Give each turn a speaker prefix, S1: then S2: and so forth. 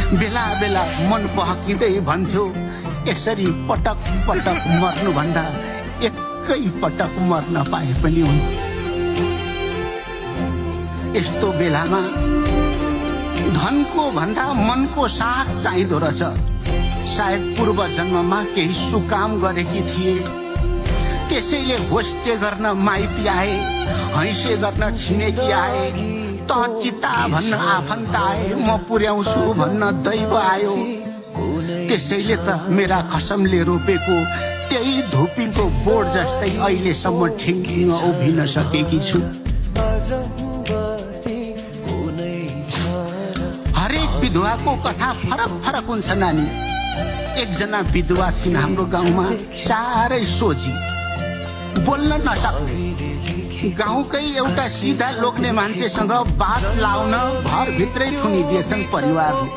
S1: बेला बेला मन बहकिँदै भन्थ्यो, यसरी पटक पटक मर्नुभन्दा एकै पटक मर्न पाए पनि हुन्छ। यस्तो बेलामा धनको भन्दा मनको साथ चाहिँदो रहेछ। सायद पूर्व जन्ममा केही सुकाम गरेकी थिए, त्यसैले होस्टे गर्न माइती आए, हैसे गर्न छिमेकी आए, त चिता भन्न आफन्त आए, म पुर्याउँछु भन्न दैव आयो। त्यसैले त मेरा खसमले रोपेको त्यही धुपीको बोर्ड जस्तै अहिलेसम्म ठिङ्गिन उभिन सकेकी छु। हरेक विधवाको कथा फरक फरक हुन्छ नानी। एकजना विधवा छिन् हाम्रो गाउँमा, साह्रै सोझी, बोल्न नसक्ने। गाउँकै एउटा सिधा लोग्ने मान्छेसँग बात लाउन घरभित्रै थुनिदिएछन् परिवारले।